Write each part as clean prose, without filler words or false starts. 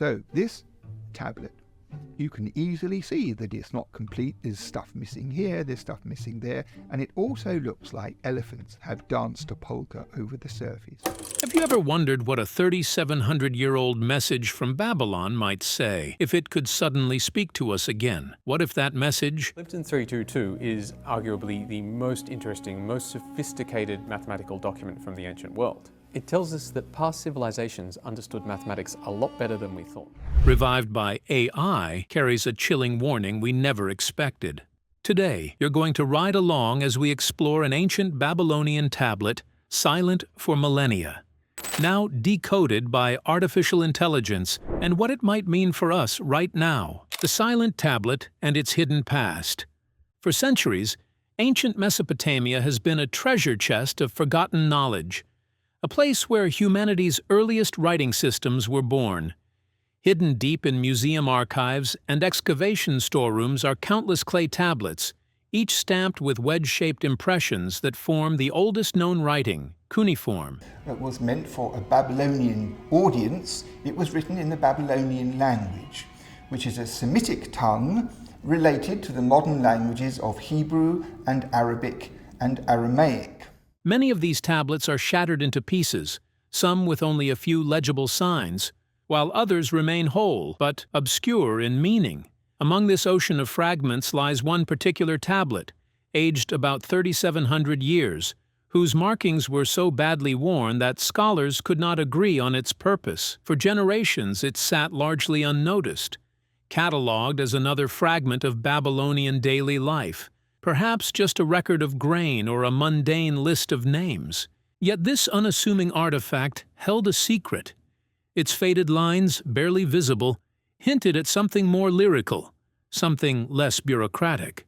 So this tablet, you can easily see that it's not complete. There's stuff missing here, there's stuff missing there, and it also looks like elephants have danced a polka over the surface. Have you ever wondered what a 3,700-year-old message from Babylon might say if it could suddenly speak to us again? What if that message... Lipton 322 is arguably the most interesting, most sophisticated mathematical document from the ancient world. It tells us that past civilizations understood mathematics a lot better than we thought. Revived by AI carries a chilling warning we never expected. Today, you're going to ride along as we explore an ancient Babylonian tablet, silent for millennia, now decoded by artificial intelligence, and what it might mean for us right now. The silent tablet and its hidden past. For centuries, ancient Mesopotamia has been a treasure chest of forgotten knowledge, a place where humanity's earliest writing systems were born. Hidden deep in museum archives and excavation storerooms are countless clay tablets, each stamped with wedge-shaped impressions that form the oldest known writing, cuneiform. It was meant for a Babylonian audience. It was written in the Babylonian language, which is a Semitic tongue related to the modern languages of Hebrew and Arabic and Aramaic. Many of these tablets are shattered into pieces, some with only a few legible signs, while others remain whole but obscure in meaning. Among this ocean of fragments lies one particular tablet, aged about 3,700 years, whose markings were so badly worn that scholars could not agree on its purpose. For generations it sat largely unnoticed, catalogued as another fragment of Babylonian daily life, perhaps just a record of grain or a mundane list of names. Yet this unassuming artifact held a secret. Its faded lines, barely visible, hinted at something more lyrical, something less bureaucratic.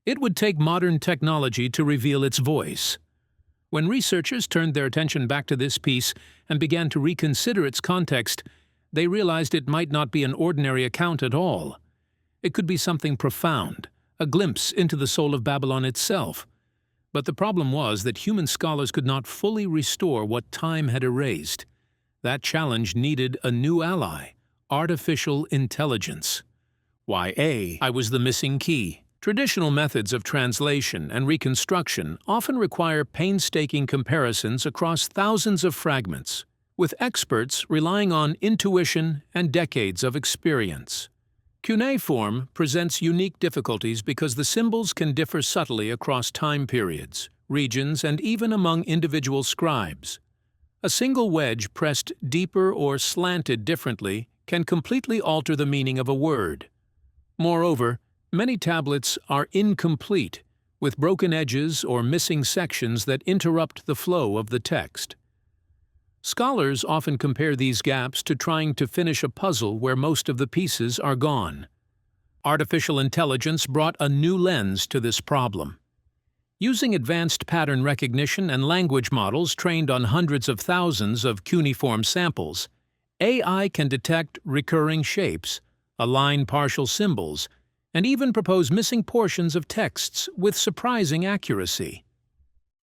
It would take modern technology to reveal its voice. When researchers turned their attention back to this piece and began to reconsider its context, they realized it might not be an ordinary account at all. It could be something profound, a glimpse into the soul of Babylon itself. But the problem was that human scholars could not fully restore what time had erased. That challenge needed a new ally, artificial intelligence. Why, AI was the missing key. Traditional methods of translation and reconstruction often require painstaking comparisons across thousands of fragments, with experts relying on intuition and decades of experience. Cuneiform presents unique difficulties because the symbols can differ subtly across time periods, regions, and even among individual scribes. A single wedge pressed deeper or slanted differently can completely alter the meaning of a word. Moreover, many tablets are incomplete, with broken edges or missing sections that interrupt the flow of the text. Scholars often compare these gaps to trying to finish a puzzle where most of the pieces are gone. Artificial intelligence brought a new lens to this problem. Using advanced pattern recognition and language models trained on hundreds of thousands of cuneiform samples, AI can detect recurring shapes, align partial symbols, and even propose missing portions of texts with surprising accuracy.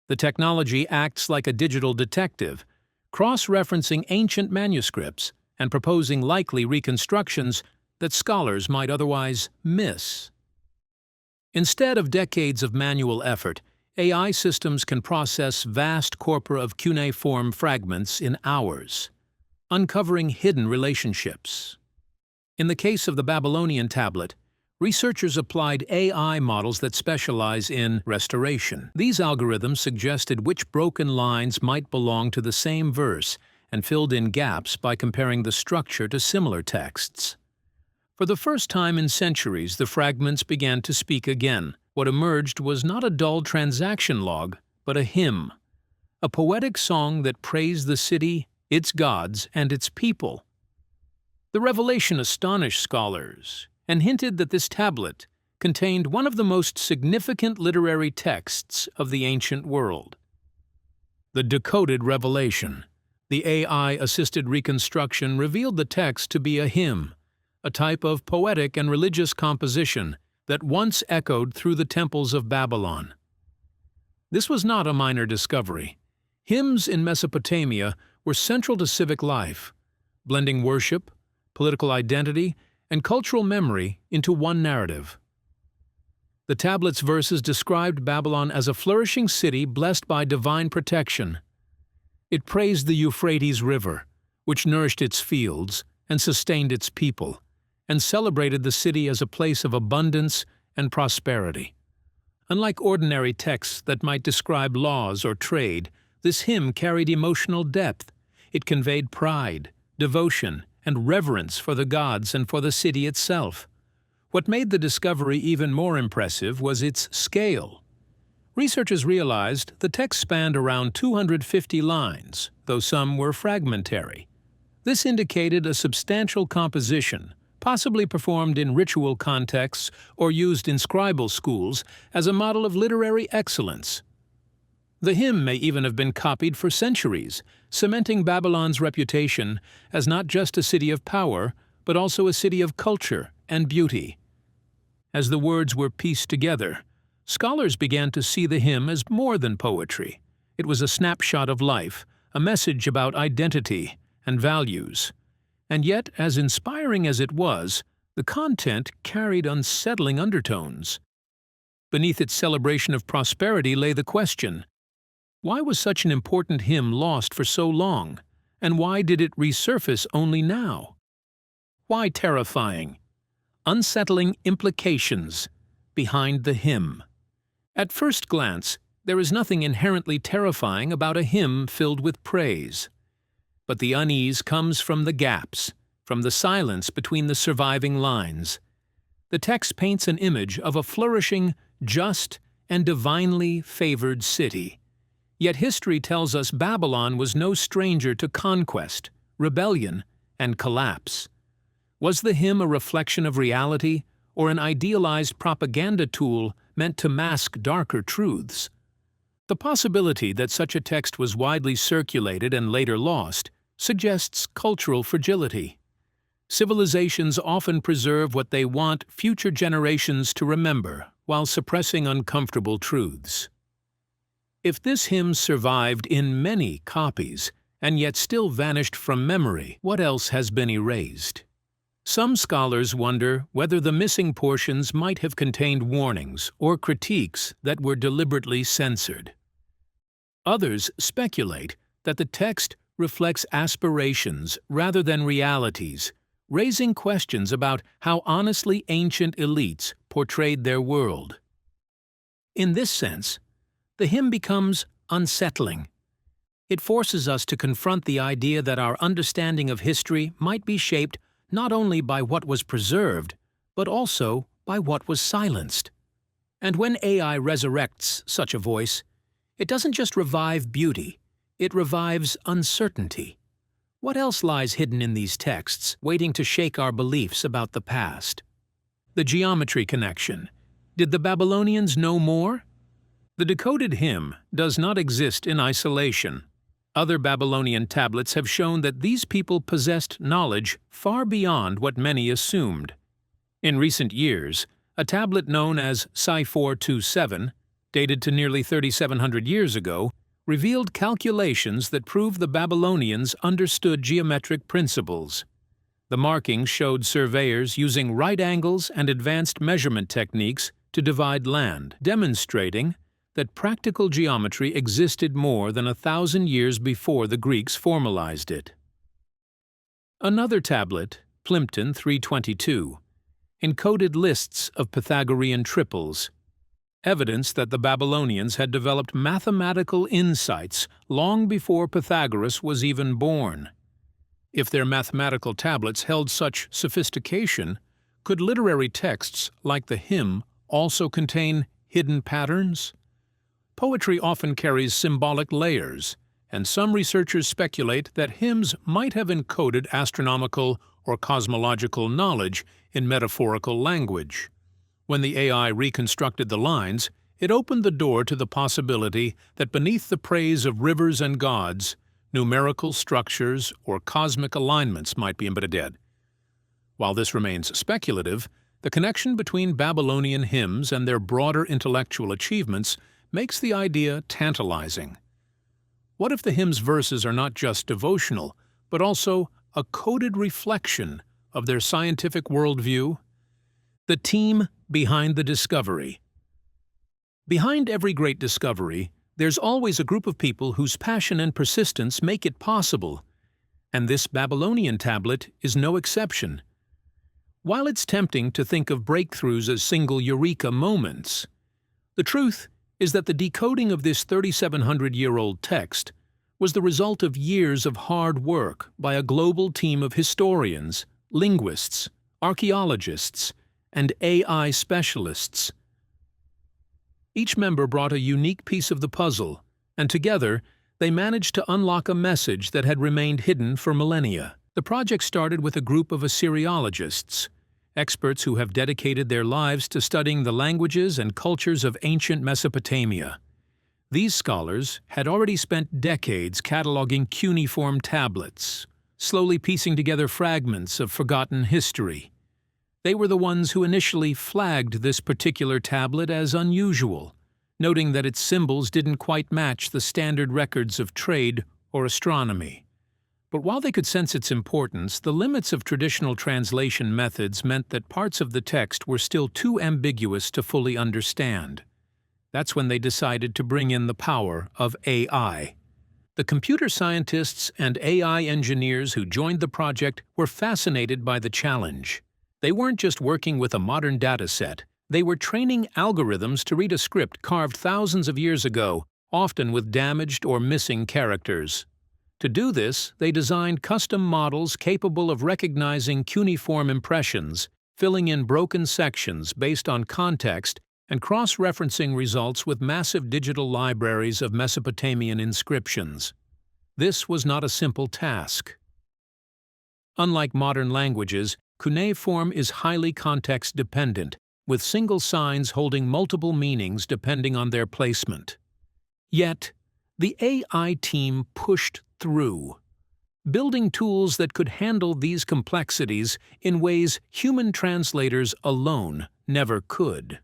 The technology acts like a digital detective, cross-referencing ancient manuscripts and proposing likely reconstructions that scholars might otherwise miss. Instead of decades of manual effort, AI systems can process vast corpora of cuneiform fragments in hours, uncovering hidden relationships. In the case of the Babylonian tablet, researchers applied AI models that specialize in restoration. These algorithms suggested which broken lines might belong to the same verse and filled in gaps by comparing the structure to similar texts. For the first time in centuries, the fragments began to speak again. What emerged was not a dull transaction log, but a hymn, a poetic song that praised the city, its gods, and its people. The revelation astonished scholars and hinted that this tablet contained one of the most significant literary texts of the ancient world. The Decoded revelation, the AI-assisted reconstruction, revealed the text to be a hymn, a type of poetic and religious composition that once echoed through the temples of Babylon. This was not a minor discovery. Hymns in Mesopotamia were central to civic life, blending worship, political identity, and cultural memory into one narrative. The tablet's verses described Babylon as a flourishing city blessed by divine protection. It praised the Euphrates River, which nourished its fields and sustained its people, and celebrated the city as a place of abundance and prosperity. Unlike ordinary texts that might describe laws or trade, this hymn carried emotional depth. It conveyed pride, devotion, and reverence for the gods and for the city itself. What made the discovery even more impressive was its scale. Researchers realized the text spanned around 250 lines, though some were fragmentary. This indicated a substantial composition, possibly performed in ritual contexts or used in scribal schools as a model of literary excellence. The hymn may even have been copied for centuries, cementing Babylon's reputation as not just a city of power, but also a city of culture and beauty. As the words were pieced together, scholars began to see the hymn as more than poetry. It was a snapshot of life, a message about identity and values. And yet, as inspiring as it was, the content carried unsettling undertones. Beneath its celebration of prosperity lay the question: why was such an important hymn lost for so long, and why did it resurface only now? Why terrifying? Unsettling implications behind the hymn. At first glance, there is nothing inherently terrifying about a hymn filled with praise. But the unease comes from the gaps, from the silence between the surviving lines. The text paints an image of a flourishing, just, and divinely favored city. Yet history tells us Babylon was no stranger to conquest, rebellion, and collapse. Was the hymn a reflection of reality, or an idealized propaganda tool meant to mask darker truths? The possibility that such a text was widely circulated and later lost suggests cultural fragility. Civilizations often preserve what they want future generations to remember, while suppressing uncomfortable truths. If this hymn survived in many copies, and yet still vanished from memory, what else has been erased? Some scholars wonder whether the missing portions might have contained warnings or critiques that were deliberately censored. Others speculate that the text reflects aspirations rather than realities, raising questions about how honestly ancient elites portrayed their world. In this sense, the hymn becomes unsettling. It forces us to confront the idea that our understanding of history might be shaped not only by what was preserved, but also by what was silenced. And when AI resurrects such a voice, it doesn't just revive beauty, it revives uncertainty. What else lies hidden in these texts, waiting to shake our beliefs about the past? The geometry connection. Did the Babylonians know more? The Decoded hymn does not exist in isolation. Other Babylonian tablets have shown that these people possessed knowledge far beyond what many assumed. In recent years, a tablet known as Sci-427, dated to nearly 3,700 years ago, revealed calculations that prove the Babylonians understood geometric principles. The markings showed surveyors using right angles and advanced measurement techniques to divide land, demonstrating that practical geometry existed more than 1,000 years before the Greeks formalized it. Another tablet, Plimpton 322, encoded lists of Pythagorean triples, evidence that the Babylonians had developed mathematical insights long before Pythagoras was even born. If their mathematical tablets held such sophistication, could literary texts like the hymn also contain hidden patterns? Poetry often carries symbolic layers, and some researchers speculate that hymns might have encoded astronomical or cosmological knowledge in metaphorical language. When the AI reconstructed the lines, it opened the door to the possibility that beneath the praise of rivers and gods, numerical structures or cosmic alignments might be embedded. While this remains speculative, the connection between Babylonian hymns and their broader intellectual achievements makes the idea tantalizing. What if the hymn's verses are not just devotional, but also a coded reflection of their scientific worldview? The team behind the discovery. Behind every great discovery, there's always a group of people whose passion and persistence make it possible, and this Babylonian tablet is no exception. While it's tempting to think of breakthroughs as single eureka moments, the truth is that the decoding of this 3,700-year-old text was the result of years of hard work by a global team of historians, linguists, archaeologists, and AI specialists. Each member brought a unique piece of the puzzle, and together they managed to unlock a message that had remained hidden for millennia. The project started with a group of Assyriologists, experts who have dedicated their lives to studying the languages and cultures of ancient Mesopotamia. These scholars had already spent decades cataloging cuneiform tablets, slowly piecing together fragments of forgotten history. They were the ones who initially flagged this particular tablet as unusual, noting that its symbols didn't quite match the standard records of trade or astronomy. But while they could sense its importance, the limits of traditional translation methods meant that parts of the text were still too ambiguous to fully understand. That's when they decided to bring in the power of AI. The computer scientists and AI engineers who joined the project were fascinated by the challenge. They weren't just working with a modern data set, they were training algorithms to read a script carved thousands of years ago, often with damaged or missing characters. To do this, they designed custom models capable of recognizing cuneiform impressions, filling in broken sections based on context, and cross-referencing results with massive digital libraries of Mesopotamian inscriptions. This was not a simple task. Unlike modern languages, cuneiform is highly context-dependent, with single signs holding multiple meanings depending on their placement. Yet, the AI team pushed through, building tools that could handle these complexities in ways human translators alone never could.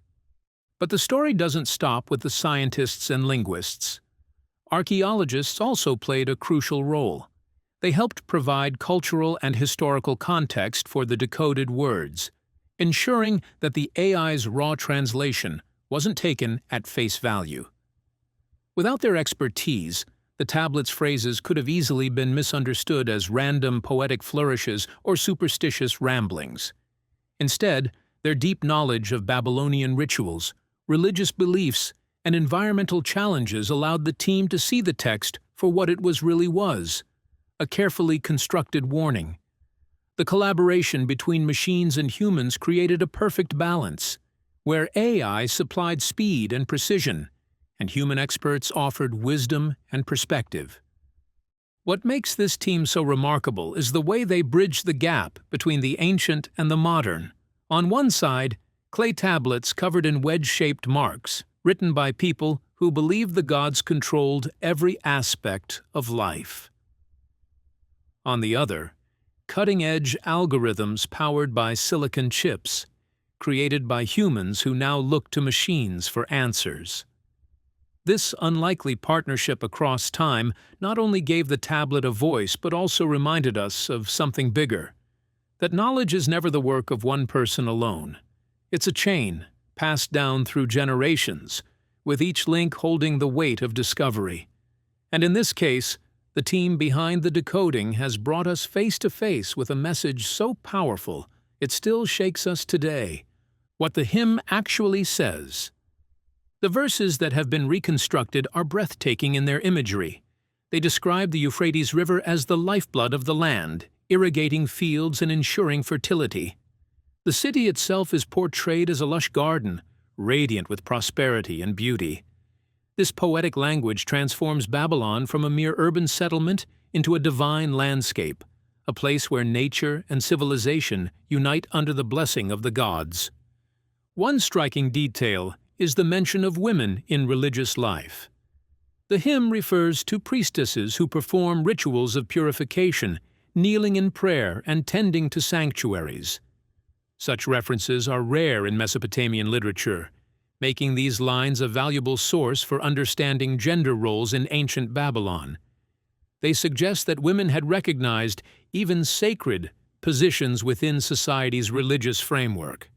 But the story doesn't stop with the scientists and linguists. Archaeologists also played a crucial role. They helped provide cultural and historical context for the decoded words, ensuring that the AI's raw translation wasn't taken at face value. Without their expertise, the tablet's phrases could have easily been misunderstood as random poetic flourishes or superstitious ramblings. Instead, their deep knowledge of Babylonian rituals, religious beliefs, and environmental challenges allowed the team to see the text for what it really was, a carefully constructed warning. The collaboration between machines and humans created a perfect balance, where AI supplied speed and precision, and human experts offered wisdom and perspective. What makes this team so remarkable is the way they bridge the gap between the ancient and the modern. On one side, clay tablets covered in wedge-shaped marks, written by people who believed the gods controlled every aspect of life. On the other, cutting-edge algorithms powered by silicon chips, created by humans who now look to machines for answers. This unlikely partnership across time not only gave the tablet a voice but also reminded us of something bigger, that knowledge is never the work of one person alone. It's a chain, passed down through generations, with each link holding the weight of discovery. And in this case, the team behind the decoding has brought us face to face with a message so powerful it still shakes us today. What the hymn actually says. The verses that have been reconstructed are breathtaking in their imagery. They describe the Euphrates River as the lifeblood of the land, irrigating fields and ensuring fertility. The city itself is portrayed as a lush garden, radiant with prosperity and beauty. This poetic language transforms Babylon from a mere urban settlement into a divine landscape, a place where nature and civilization unite under the blessing of the gods. One striking detail is the mention of women in religious life. The hymn refers to priestesses who perform rituals of purification, kneeling in prayer and tending to sanctuaries. Such references are rare in Mesopotamian literature, making these lines a valuable source for understanding gender roles in ancient Babylon. They suggest that women had recognized even sacred positions within society's religious framework.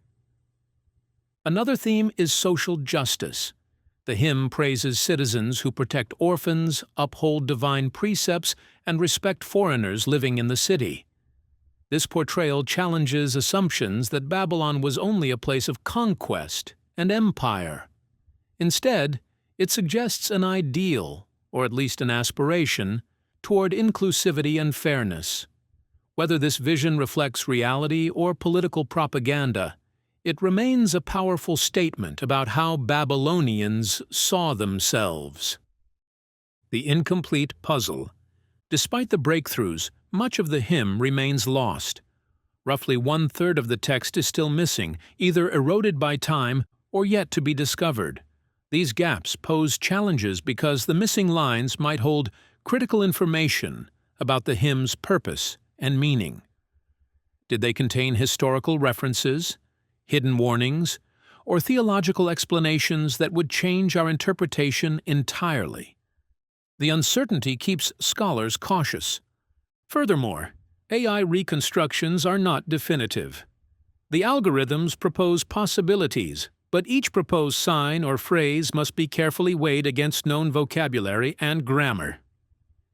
Another theme is social justice. The hymn praises citizens who protect orphans, uphold divine precepts, and respect foreigners living in the city. This portrayal challenges assumptions that Babylon was only a place of conquest and empire. Instead, it suggests an ideal, or at least an aspiration, toward inclusivity and fairness. Whether this vision reflects reality or political propaganda, it remains a powerful statement about how Babylonians saw themselves. The incomplete puzzle. Despite the breakthroughs, much of the hymn remains lost. Roughly 1/3 of the text is still missing, either eroded by time or yet to be discovered. These gaps pose challenges because the missing lines might hold critical information about the hymn's purpose and meaning. Did they contain historical references, hidden warnings, or theological explanations that would change our interpretation entirely? The uncertainty keeps scholars cautious. Furthermore, AI reconstructions are not definitive. The algorithms propose possibilities, but each proposed sign or phrase must be carefully weighed against known vocabulary and grammar.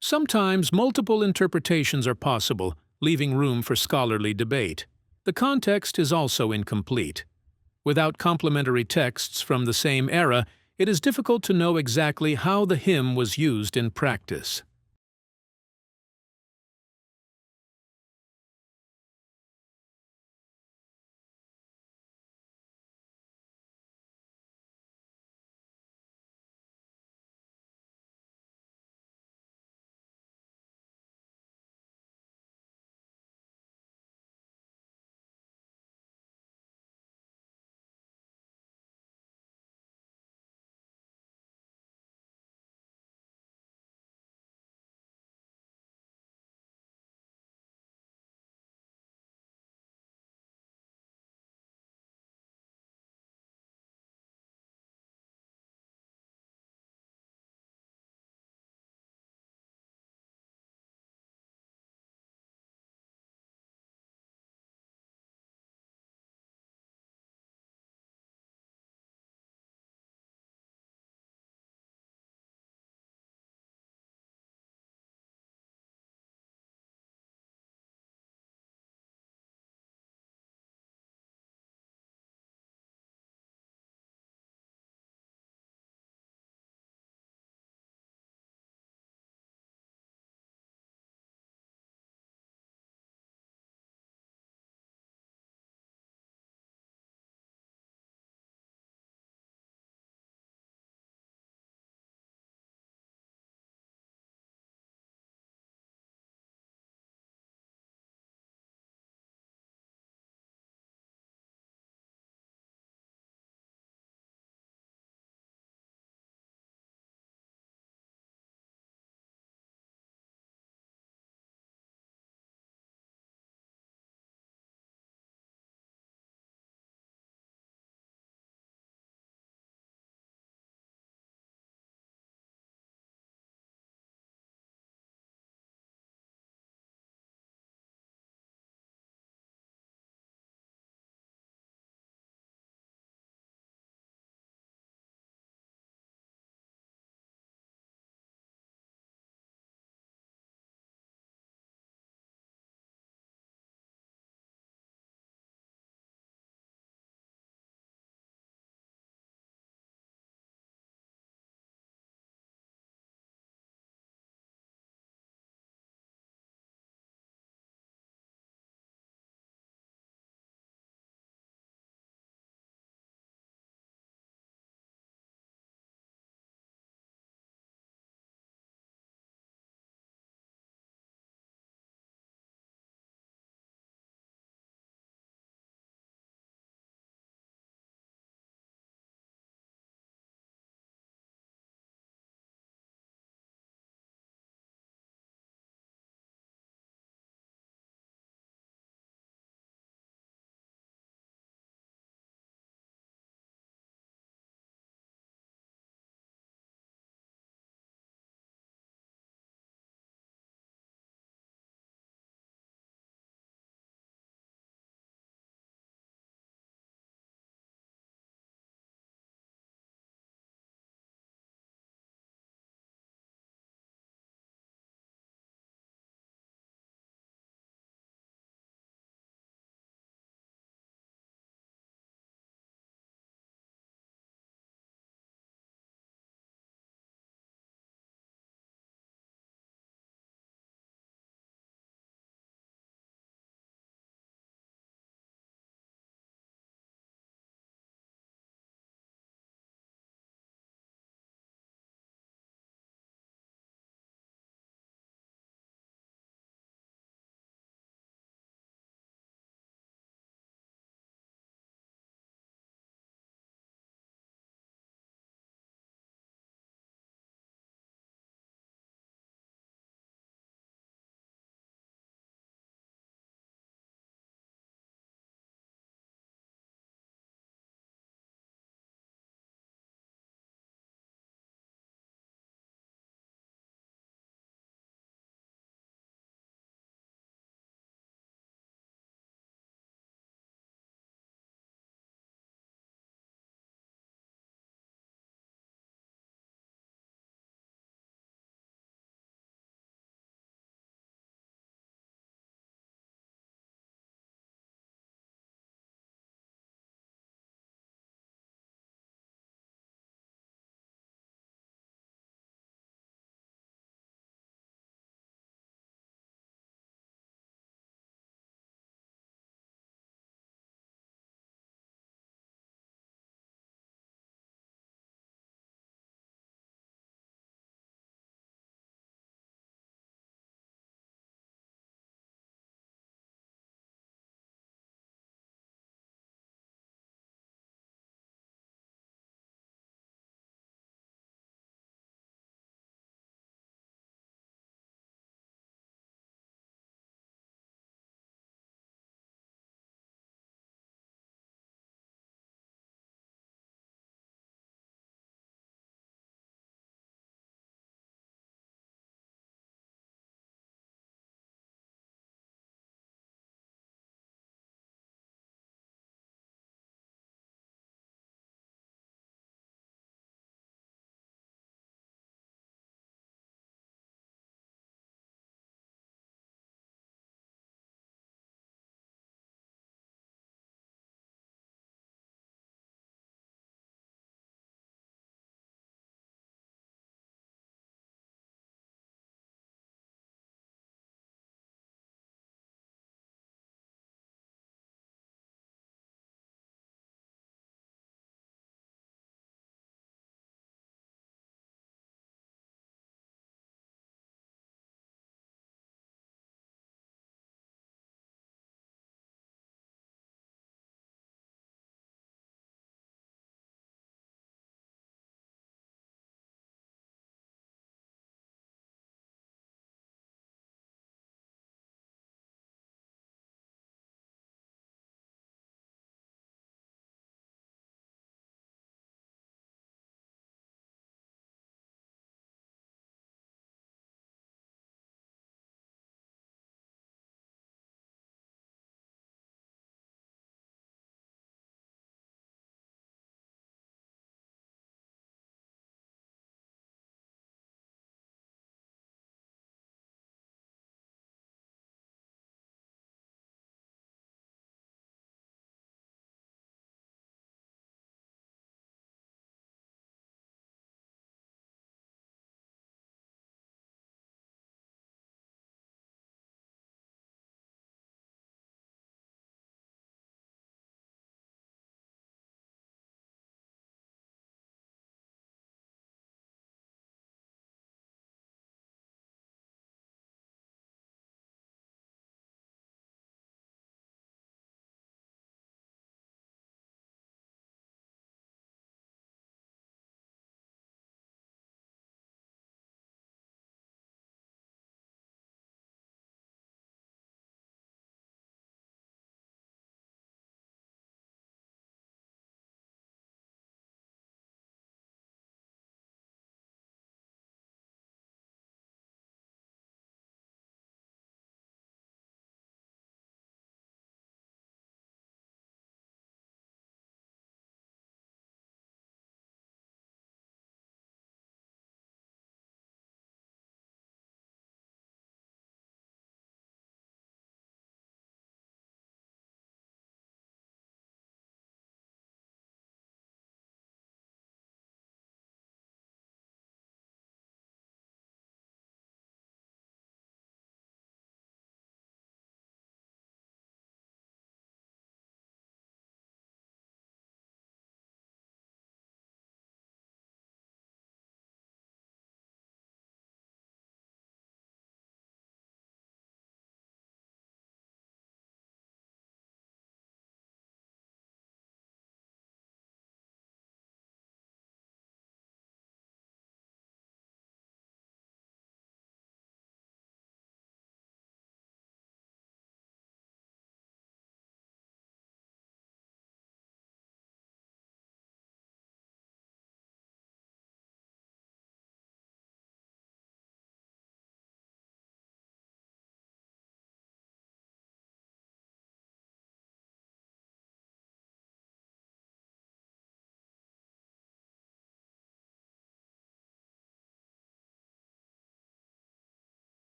Sometimes multiple interpretations are possible, leaving room for scholarly debate. The context is also incomplete. Without complementary texts from the same era, it is difficult to know exactly how the hymn was used in practice.